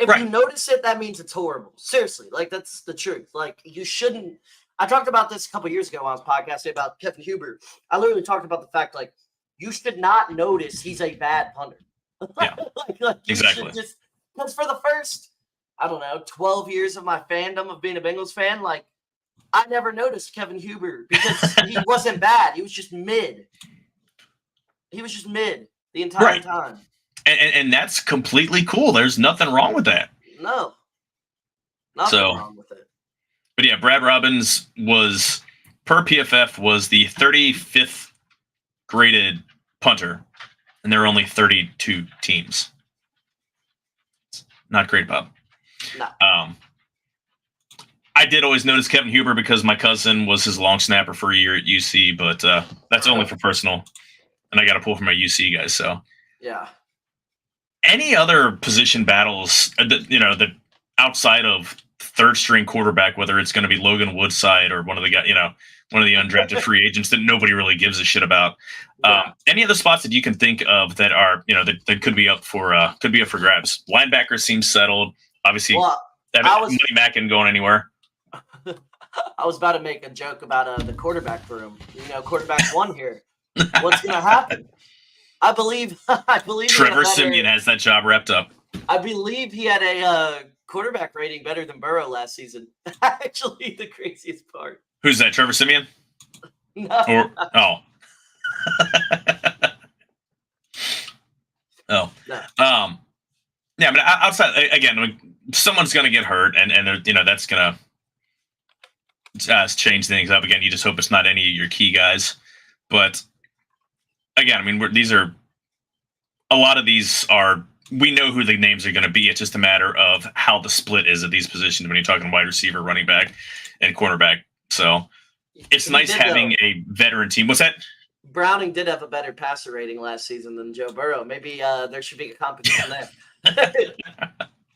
If you notice it, that means it's horrible. Seriously, like that's the truth. Like you shouldn't. I talked about this a couple years ago on I was podcasting about Kevin Huber. I literally talked about the fact like you should not notice he's a bad punter. Yeah, like exactly. Because for the first, I don't know, 12 years of my fandom of being a Bengals fan, like I never noticed Kevin Huber because he wasn't bad. He was just mid. He was just mid the entire time. And that's completely cool. There's nothing wrong with that. No. Nothing wrong with it. But yeah, Brad Robbins was, per PFF, was the 35th graded punter. And there are only 32 teams. Not great, Bob. No. I did always notice Kevin Huber because my cousin was his long snapper for a year at UC, but that's only for personal. And I got to pull from my UC guys, so. Yeah. Any other position battles, that outside of third string quarterback, whether it's going to be Logan Woodside or one of the guys, one of the undrafted free agents that nobody really gives a shit about. Any other spots that you can think of that are, that could be up for grabs? Linebacker seems settled. Obviously, Money Mack isn't going anywhere. I was about to make a joke about the quarterback room. Quarterback one here. What's going to happen? I believe Trevor Siemian has that job wrapped up. I believe he had a quarterback rating better than Burrow last season. Actually, the craziest part. Who's that? Trevor Siemian? No. Oh. No. Yeah, but outside again, someone's going to get hurt, and that's going to change things up. Again, you just hope it's not any of your key guys, but. Again, a lot of these are, we know who the names are going to be. It's just a matter of how the split is at these positions when you're talking wide receiver, running back, and cornerback. So it's nice having a veteran team. What's that? Browning did have a better passer rating last season than Joe Burrow. Maybe there should be a competition there.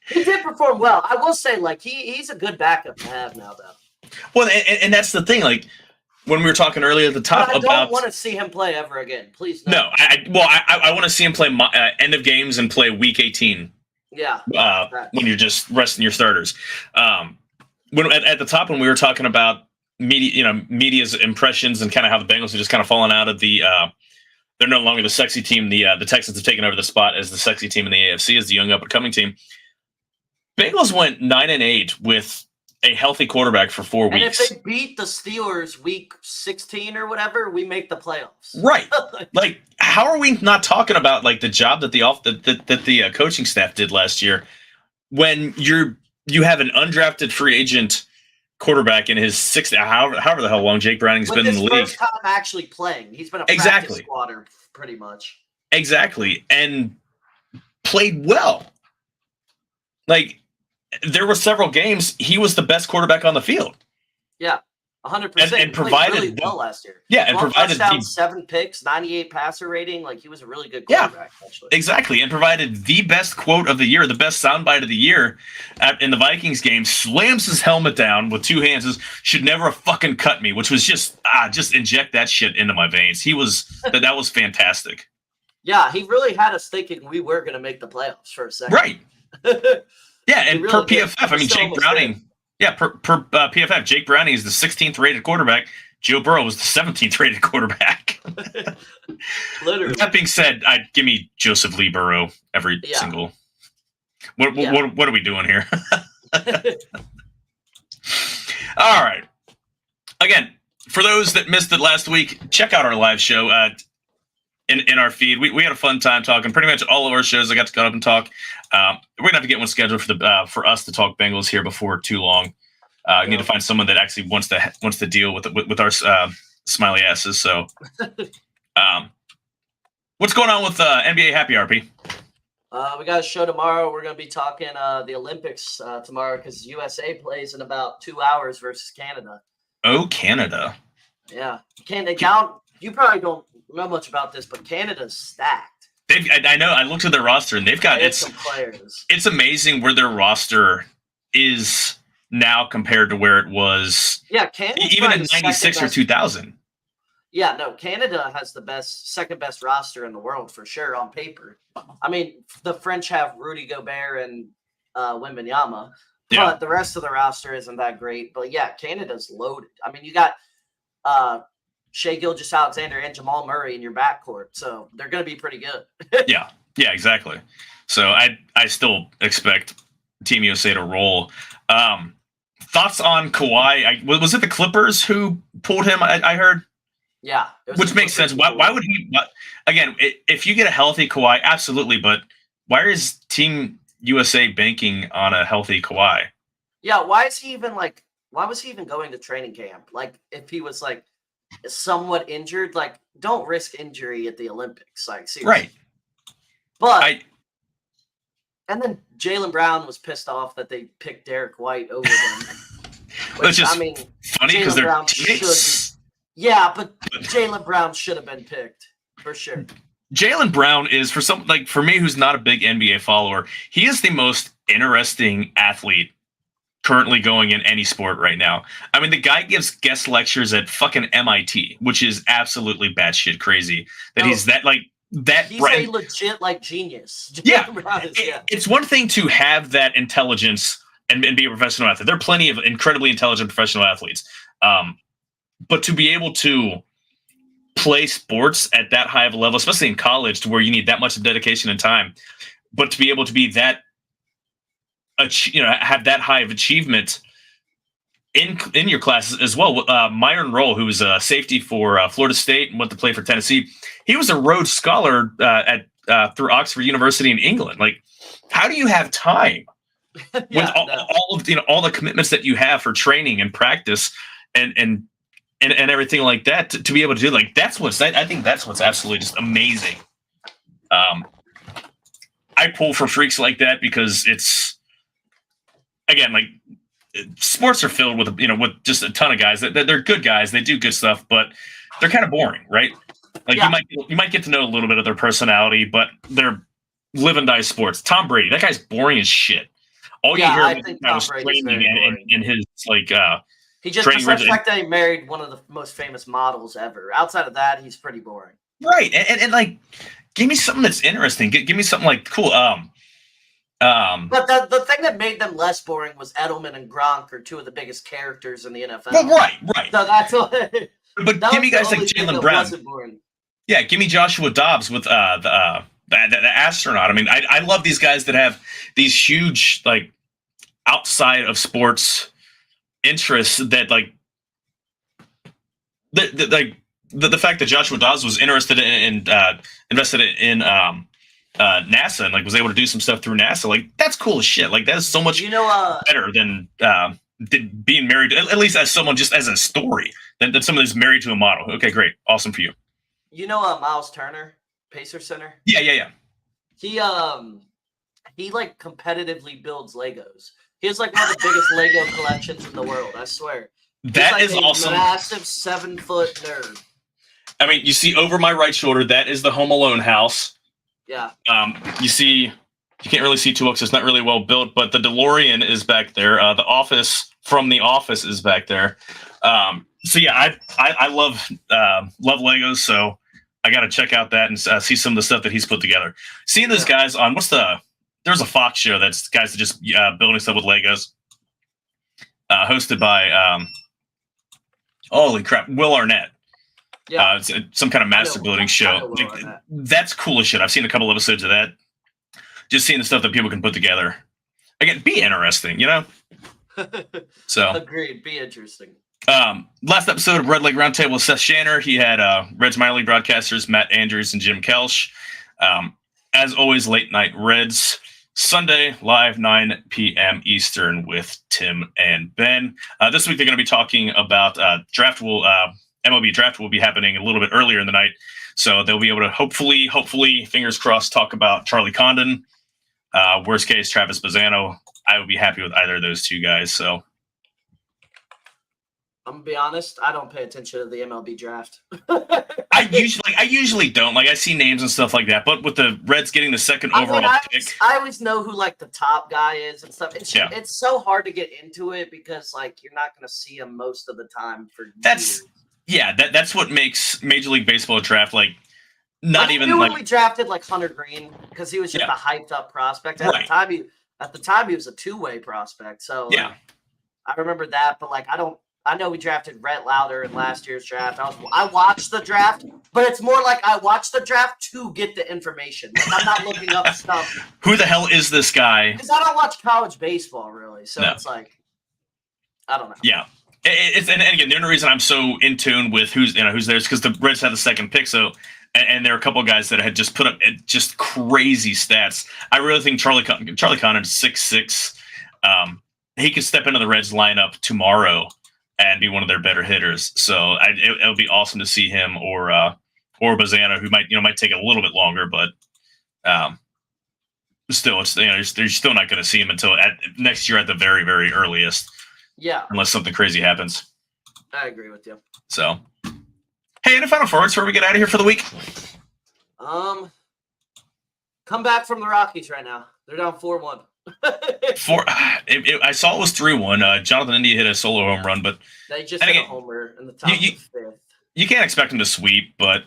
He did perform well. I will say, like, he's a good backup to have now, though. Well, and that's the thing, like, when we were talking earlier at the top about, I don't want to see him play ever again. Please no. No, I want to see him play end of games and play week 18. Yeah. When you're just resting your starters. When at the top when we were talking about media's impressions and kind of how the Bengals are just kind of falling out of the they're no longer the sexy team. The Texans have taken over the spot as the sexy team in the AFC, as the young up and coming team. Bengals went 9-8 with a healthy quarterback for 4 weeks. And if they beat the Steelers week 16 or whatever, we make the playoffs. Right. Like, how are we not talking about like the job that the coaching staff did last year when you have an undrafted free agent quarterback in his sixth, however the hell long Jake Browning's been in the league. First time actually playing. He's been a practice squatter pretty much. Exactly. And played well. Like, there were several games he was the best quarterback on the field. Yeah, 100%. And provided really well last year. Yeah, and provided touchdowns, 7 picks, 98 passer rating. Like he was a really good quarterback. Actually. Exactly, and provided the best quote of the year, the best soundbite of the year in the Vikings game. Slams his helmet down with 2 hands. Says, "Should never have fucking cut me," which was just inject that shit into my veins. He was that was fantastic. Yeah, he really had us thinking we were going to make the playoffs for a second. Right. Yeah, and really per PFF, I mean, Jake Browning. Yeah, per PFF, Jake Browning is the 16th rated quarterback. Joe Burrow was the 17th rated quarterback. Literally. That being said, give me Joseph Lee Burrow every single. What are we doing here? All right. Again, for those that missed it last week, check out our live show in our feed. We had a fun time talking. Pretty much all of our shows I got to cut up and talk. We're gonna have to get one scheduled for us to talk Bengals here before too long. We need to find someone that actually wants to deal with our smiley asses. So, what's going on with NBA Happy RP? We got a show tomorrow. We're going to be talking the Olympics tomorrow because USA plays in about 2 hours versus Canada. Oh, Canada. Yeah. Canada. You probably don't know much about this, but Canada's stacked. I know. I looked at their roster, and they've got some players. It's amazing where their roster is now compared to where it was. Yeah, Canada even in '96 or 2000. Yeah, no, Canada has the second best roster in the world for sure on paper. I mean, the French have Rudy Gobert and Wembanyama, but the rest of the roster isn't that great. But yeah, Canada's loaded. I mean, you got Shai Gilgeous-Alexander and Jamal Murray in your backcourt, so they're going to be pretty good. Yeah, exactly. So I still expect Team USA to roll. Thoughts on Kawhi? Was it the Clippers who pulled him? I heard. Yeah, which makes sense. Why would he? Again, if you get a healthy Kawhi, absolutely. But why is Team USA banking on a healthy Kawhi? Yeah, why was he even going to training camp? Like, if he was like somewhat injured, like, don't risk injury at the Olympics. Like, seriously. Right. But and then Jaylen Brown was pissed off that they picked Derek White over him. That's just funny because they're teammates. Yeah, but Jaylen Brown should have been picked for sure. Jaylen Brown is for me, who's not a big NBA follower, he is the most interesting athlete currently going in any sport right now. I mean, the guy gives guest lectures at fucking MIT, which is absolutely batshit crazy. He's that. He's a legit genius. Yeah. It's one thing to have that intelligence and be a professional athlete. There are plenty of incredibly intelligent professional athletes. But to be able to play sports at that high of a level, especially in college, to where you need that much dedication and time, but to be able to be that, have that high of achievement in your classes as well. Myron Rolle, who was a safety for Florida State and went to play for Tennessee, he was a Rhodes Scholar through Oxford University in England. Like, how do you have time with all the commitments that you have for training and practice and everything like that to be able to do I think that's what's absolutely just amazing. I pull for freaks like that because it's, again, like, sports are filled with with just a ton of guys that they're good guys. They do good stuff, but they're kind of boring, right? Like, you might get to know a little bit of their personality, but they're live and die sports. Tom Brady, that guy's boring as shit. All you hear was training and his he just the fact that he married one of the most famous models ever. Outside of that, he's pretty boring. Right, and like, give me something that's interesting. Give me something like cool. But the thing that made them less boring was Edelman and Gronk are two of the biggest characters in the NFL. Well, right. So that's what. But give me guys like Jaylen Brown. Yeah, give me Joshua Dobbs with the astronaut. I mean, I love these guys that have these huge, like, outside of sports interests that, like, the fact that Joshua Dobbs was interested in invested in NASA and, like, was able to do some stuff through NASA. Like, that's cool as shit. Like, that is so much better than being married, at least as someone, just as a story, than someone who's married to a model. Okay, great. Awesome for you. You know Miles Turner, Pacer Center? Yeah. He like competitively builds Legos. He has like one of the biggest Lego collections in the world, I swear. That is awesome. Massive 7-foot nerd. I mean, you see over my right shoulder, that is the Home Alone house. Yeah. You can't really see too well because it's not really well built, but the DeLorean is back there. The office from The Office is back there. So yeah, I love Legos, so I got to check out that and see some of the stuff that he's put together. Seeing those guys on there's a Fox show that's guys that just building stuff with Legos, hosted by holy crap, Will Arnett. Yeah, it's some kind of master building show. That's cool as shit. I've seen a couple episodes of that. Just seeing the stuff that people can put together. Again, be interesting, So agreed, be interesting. Last episode of Red Leg Roundtable with Seth Shanner. He had Reds minor league broadcasters Matt Andrews and Jim Kelsch. As always, late night Reds. Sunday, live 9 p.m. Eastern with Tim and Ben. This week they're going to be talking about draft will MLB draft will be happening a little bit earlier in the night. So they'll be able to hopefully, fingers crossed, talk about Charlie Condon. Worst case, Travis Bazzano. I would be happy with either of those two guys. So I'm gonna be honest, I don't pay attention to the MLB draft. I usually don't. Like, I see names and stuff like that, but with the Reds getting the second overall pick, I always know who like the top guy is and stuff. It's so hard to get into it because like you're not gonna see him most of the time for years. That's what makes Major League Baseball draft like not even like when we drafted like Hunter Green because he was just a hyped up prospect at the time he was a two-way prospect. So I remember that, but like I know we drafted Rhett Lauder in last year's draft. I watched the draft, but it's more like I watched the draft to get the information. Like I'm not looking up stuff. Who the hell is this guy? Because I don't watch college baseball really, so it's like I don't know. Yeah, and again, the only reason I'm so in tune with who's there is because the Reds had the second pick. So and there are a couple of guys that had just put up just crazy stats. I really think Charlie Condon, 6'6". He could step into the Reds lineup tomorrow and be one of their better hitters. So it'll be awesome to see him or Bazzano, who might take a little bit longer, but still, it's they're still not going to see him until next year at the very, very earliest. Yeah, unless something crazy happens. I agree with you. So, hey, any final thoughts before we get out of here for the week? Come back from the Rockies right now. They're down 4-1. I saw it was 3-1. Jonathan India hit a solo home run, but they just hit a homer in the top of the fifth. You can't expect them to sweep, but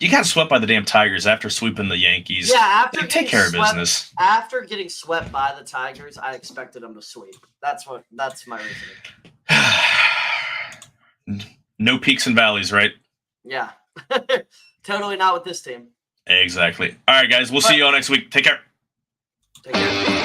you got swept by the damn Tigers after sweeping the Yankees. Yeah, after take care of business. After getting swept by the Tigers, I expected them to sweep. That's my reasoning. No peaks and valleys, right? Yeah, totally not with this team. Exactly. All right, guys, we'll see you all next week. Take care. Take care.